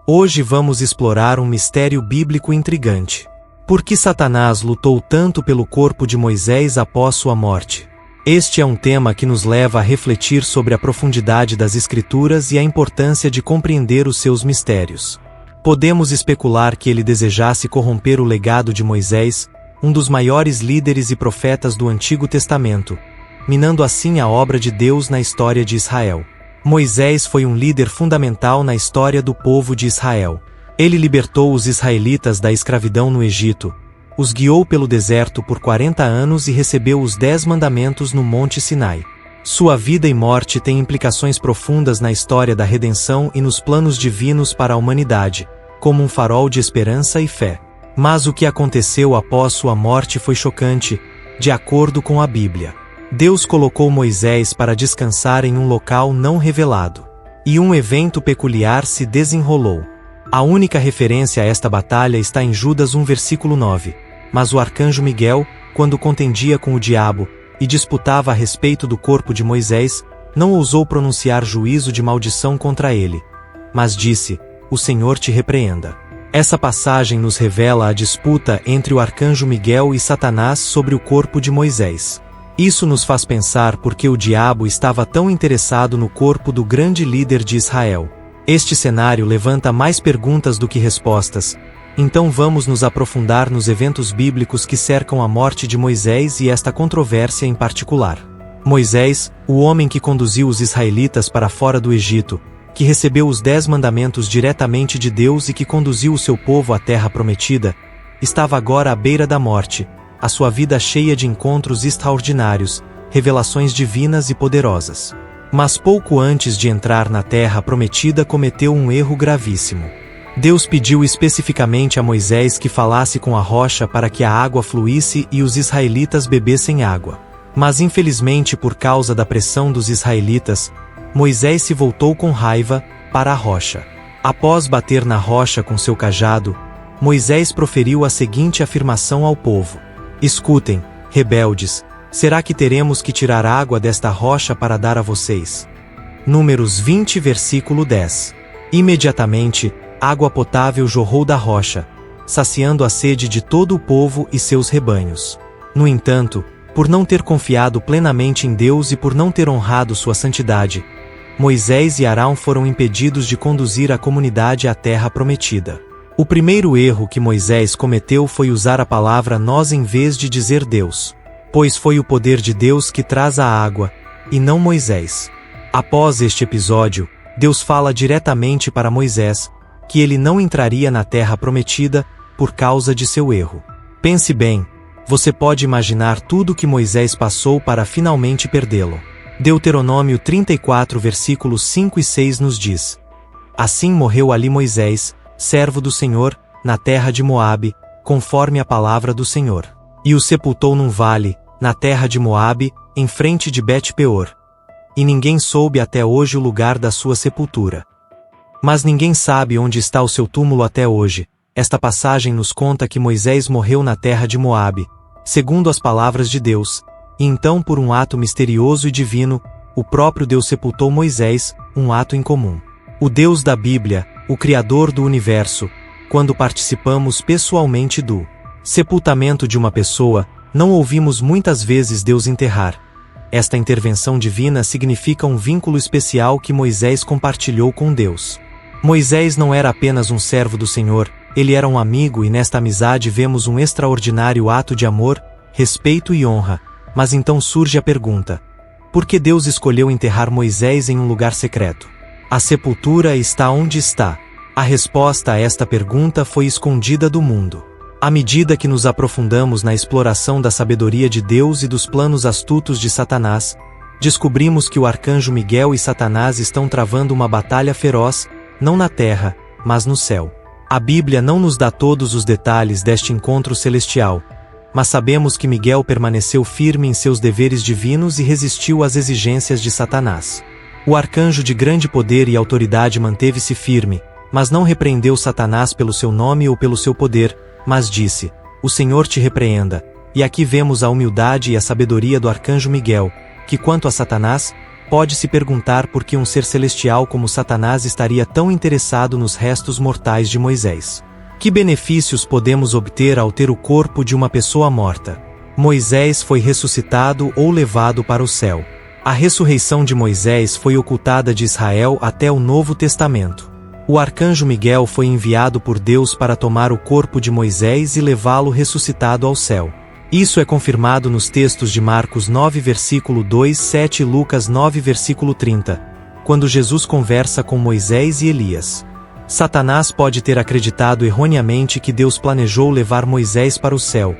Hoje vamos explorar um mistério bíblico intrigante. Por que Satanás lutou tanto pelo corpo de Moisés após sua morte? Este é um tema que nos leva a refletir sobre a profundidade das Escrituras e a importância de compreender os seus mistérios. Podemos especular que ele desejasse corromper o legado de Moisés, um dos maiores líderes e profetas do Antigo Testamento, minando assim a obra de Deus na história de Israel. Moisés foi um líder fundamental na história do povo de Israel. Ele libertou os israelitas da escravidão no Egito, os guiou pelo deserto por 40 anos e recebeu os 10 mandamentos no Monte Sinai. Sua vida e morte têm implicações profundas na história da redenção e nos planos divinos para a humanidade, como um farol de esperança e fé. Mas o que aconteceu após sua morte foi chocante, de acordo com a Bíblia. Deus colocou Moisés para descansar em um local não revelado. E um evento peculiar se desenrolou. A única referência a esta batalha está em Judas 1 versículo 9. Mas o arcanjo Miguel, quando contendia com o diabo, e disputava a respeito do corpo de Moisés, não ousou pronunciar juízo de maldição contra ele. Mas disse, o Senhor te repreenda. Essa passagem nos revela a disputa entre o arcanjo Miguel e Satanás sobre o corpo de Moisés. Isso nos faz pensar por que o diabo estava tão interessado no corpo do grande líder de Israel. Este cenário levanta mais perguntas do que respostas, então vamos nos aprofundar nos eventos bíblicos que cercam a morte de Moisés e esta controvérsia em particular. Moisés, o homem que conduziu os israelitas para fora do Egito, que recebeu os 10 mandamentos diretamente de Deus e que conduziu o seu povo à terra prometida, estava agora à beira da morte, a sua vida cheia de encontros extraordinários, revelações divinas e poderosas. Mas pouco antes de entrar na terra prometida cometeu um erro gravíssimo. Deus pediu especificamente a Moisés que falasse com a rocha para que a água fluísse e os israelitas bebessem água. Mas infelizmente por causa da pressão dos israelitas, Moisés se voltou com raiva para a rocha. Após bater na rocha com seu cajado, Moisés proferiu a seguinte afirmação ao povo: escutem, rebeldes, será que teremos que tirar água desta rocha para dar a vocês? Números 20 versículo 10. Imediatamente, água potável jorrou da rocha, saciando a sede de todo o povo e seus rebanhos. No entanto, por não ter confiado plenamente em Deus e por não ter honrado sua santidade, Moisés e Arão foram impedidos de conduzir a comunidade à terra prometida. O primeiro erro que Moisés cometeu foi usar a palavra nós em vez de dizer Deus, pois foi o poder de Deus que traz a água, e não Moisés. Após este episódio, Deus fala diretamente para Moisés, que ele não entraria na terra prometida por causa de seu erro. Pense bem, você pode imaginar tudo que Moisés passou para finalmente perdê-lo. Deuteronômio 34 versículos 5 e 6 nos diz: assim morreu ali Moisés, servo do Senhor, na terra de Moabe, conforme a palavra do Senhor. E o sepultou num vale, na terra de Moabe, em frente de Bet-peor. E ninguém soube até hoje o lugar da sua sepultura. Mas ninguém sabe onde está o seu túmulo até hoje. Esta passagem nos conta que Moisés morreu na terra de Moabe, segundo as palavras de Deus, e então por um ato misterioso e divino, o próprio Deus sepultou Moisés, um ato incomum. O Deus da Bíblia, o Criador do Universo, quando participamos pessoalmente do sepultamento de uma pessoa, não ouvimos muitas vezes Deus enterrar. Esta intervenção divina significa um vínculo especial que Moisés compartilhou com Deus. Moisés não era apenas um servo do Senhor, ele era um amigo e nesta amizade vemos um extraordinário ato de amor, respeito e honra. Mas então surge a pergunta: por que Deus escolheu enterrar Moisés em um lugar secreto? A sepultura está onde está. A resposta a esta pergunta foi escondida do mundo. À medida que nos aprofundamos na exploração da sabedoria de Deus e dos planos astutos de Satanás, descobrimos que o arcanjo Miguel e Satanás estão travando uma batalha feroz, não na terra, mas no céu. A Bíblia não nos dá todos os detalhes deste encontro celestial, mas sabemos que Miguel permaneceu firme em seus deveres divinos e resistiu às exigências de Satanás. O arcanjo de grande poder e autoridade manteve-se firme, mas não repreendeu Satanás pelo seu nome ou pelo seu poder, mas disse: o Senhor te repreenda. E aqui vemos a humildade e a sabedoria do arcanjo Miguel, que quanto a Satanás, pode se perguntar por que um ser celestial como Satanás estaria tão interessado nos restos mortais de Moisés. Que benefícios podemos obter ao ter o corpo de uma pessoa morta? Moisés foi ressuscitado ou levado para o céu. A ressurreição de Moisés foi ocultada de Israel até o Novo Testamento. O arcanjo Miguel foi enviado por Deus para tomar o corpo de Moisés e levá-lo ressuscitado ao céu. Isso é confirmado nos textos de Marcos 9 versículo 2, 7 e Lucas 9 versículo 30, quando Jesus conversa com Moisés e Elias. Satanás pode ter acreditado erroneamente que Deus planejou levar Moisés para o céu.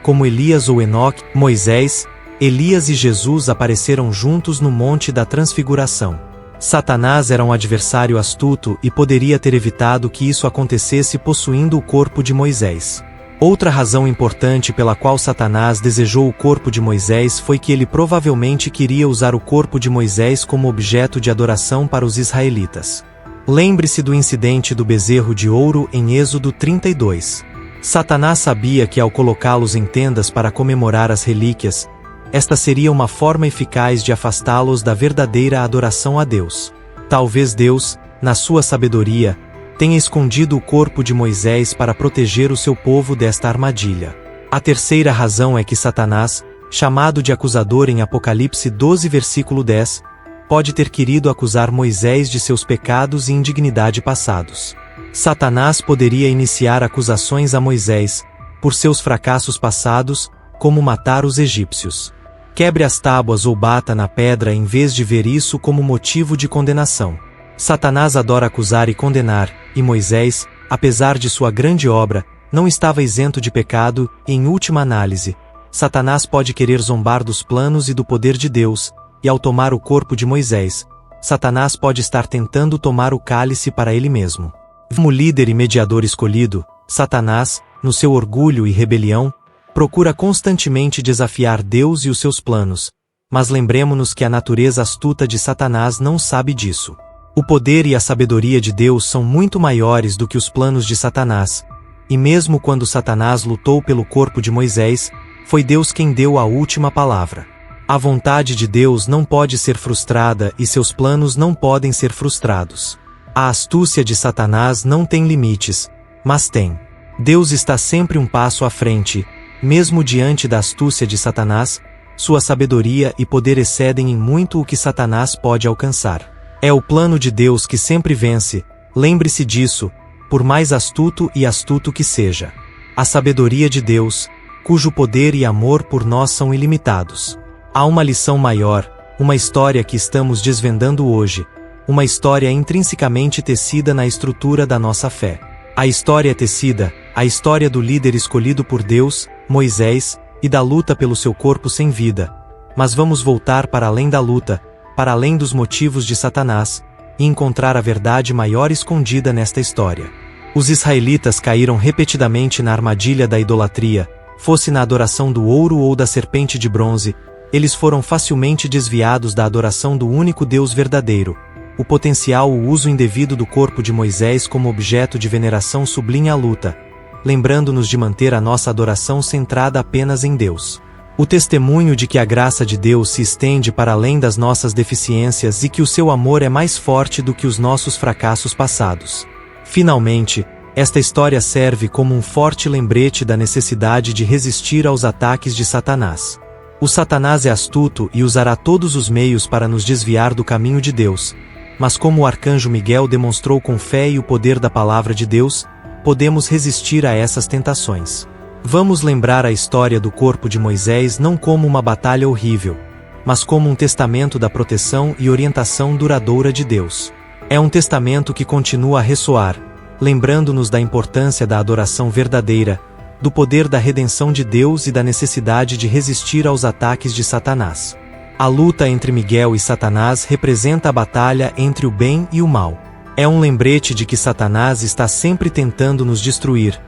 Como Elias ou Enoque, Moisés, Elias e Jesus apareceram juntos no Monte da Transfiguração. Satanás era um adversário astuto e poderia ter evitado que isso acontecesse possuindo o corpo de Moisés. Outra razão importante pela qual Satanás desejou o corpo de Moisés foi que ele provavelmente queria usar o corpo de Moisés como objeto de adoração para os israelitas. Lembre-se do incidente do bezerro de ouro em Êxodo 32. Satanás sabia que ao colocá-los em tendas para comemorar as relíquias, esta seria uma forma eficaz de afastá-los da verdadeira adoração a Deus. Talvez Deus, na sua sabedoria, tenha escondido o corpo de Moisés para proteger o seu povo desta armadilha. A terceira razão é que Satanás, chamado de acusador em Apocalipse 12 versículo 10, pode ter querido acusar Moisés de seus pecados e indignidade passados. Satanás poderia iniciar acusações a Moisés, por seus fracassos passados, como matar os egípcios. Quebre as tábuas ou bata na pedra em vez de ver isso como motivo de condenação. Satanás adora acusar e condenar, e Moisés, apesar de sua grande obra, não estava isento de pecado, e em última análise, Satanás pode querer zombar dos planos e do poder de Deus, e ao tomar o corpo de Moisés, Satanás pode estar tentando tomar o cálice para ele mesmo. Como líder e mediador escolhido, Satanás, no seu orgulho e rebelião, procura constantemente desafiar Deus e os seus planos, mas lembremos-nos que a natureza astuta de Satanás não sabe disso. O poder e a sabedoria de Deus são muito maiores do que os planos de Satanás, e mesmo quando Satanás lutou pelo corpo de Moisés, foi Deus quem deu a última palavra. A vontade de Deus não pode ser frustrada e seus planos não podem ser frustrados. A astúcia de Satanás não tem limites, mas tem. Deus está sempre um passo à frente. Mesmo diante da astúcia de Satanás, sua sabedoria e poder excedem em muito o que Satanás pode alcançar. É o plano de Deus que sempre vence, lembre-se disso, por mais astuto e astuto que seja. A sabedoria de Deus, cujo poder e amor por nós são ilimitados. Há uma lição maior, uma história que estamos desvendando hoje, uma história intrinsecamente tecida na estrutura da nossa fé. A história é tecida, a história do líder escolhido por Deus, Moisés, e da luta pelo seu corpo sem vida. Mas vamos voltar para além da luta, para além dos motivos de Satanás, e encontrar a verdade maior escondida nesta história. Os israelitas caíram repetidamente na armadilha da idolatria, fosse na adoração do ouro ou da serpente de bronze, eles foram facilmente desviados da adoração do único Deus verdadeiro. O potencial o uso indevido do corpo de Moisés como objeto de veneração sublinha a luta, lembrando-nos de manter a nossa adoração centrada apenas em Deus. O testemunho de que a graça de Deus se estende para além das nossas deficiências e que o seu amor é mais forte do que os nossos fracassos passados. Finalmente, esta história serve como um forte lembrete da necessidade de resistir aos ataques de Satanás. O Satanás é astuto e usará todos os meios para nos desviar do caminho de Deus, mas como o arcanjo Miguel demonstrou com fé e o poder da palavra de Deus, podemos resistir a essas tentações. Vamos lembrar a história do corpo de Moisés não como uma batalha horrível, mas como um testamento da proteção e orientação duradoura de Deus. É um testamento que continua a ressoar, lembrando-nos da importância da adoração verdadeira, do poder da redenção de Deus e da necessidade de resistir aos ataques de Satanás. A luta entre Miguel e Satanás representa a batalha entre o bem e o mal. É um lembrete de que Satanás está sempre tentando nos destruir,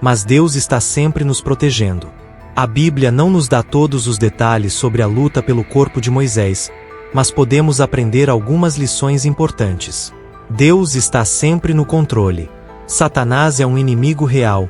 mas Deus está sempre nos protegendo. A Bíblia não nos dá todos os detalhes sobre a luta pelo corpo de Moisés, mas podemos aprender algumas lições importantes. Deus está sempre no controle. Satanás é um inimigo real,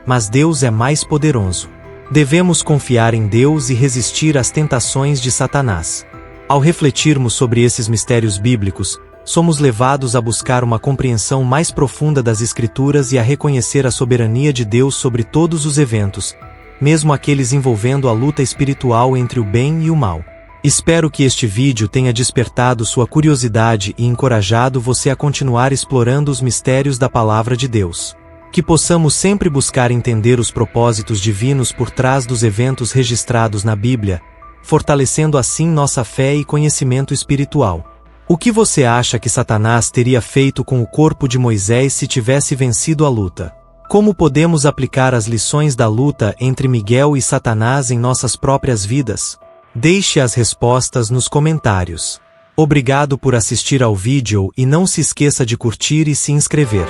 mas Deus é mais poderoso. Devemos confiar em Deus e resistir às tentações de Satanás. Ao refletirmos sobre esses mistérios bíblicos, somos levados a buscar uma compreensão mais profunda das Escrituras e a reconhecer a soberania de Deus sobre todos os eventos, mesmo aqueles envolvendo a luta espiritual entre o bem e o mal. Espero que este vídeo tenha despertado sua curiosidade e encorajado você a continuar explorando os mistérios da Palavra de Deus. Que possamos sempre buscar entender os propósitos divinos por trás dos eventos registrados na Bíblia, fortalecendo assim nossa fé e conhecimento espiritual. O que você acha que Satanás teria feito com o corpo de Moisés se tivesse vencido a luta? Como podemos aplicar as lições da luta entre Miguel e Satanás em nossas próprias vidas? Deixe as respostas nos comentários. Obrigado por assistir ao vídeo e não se esqueça de curtir e se inscrever.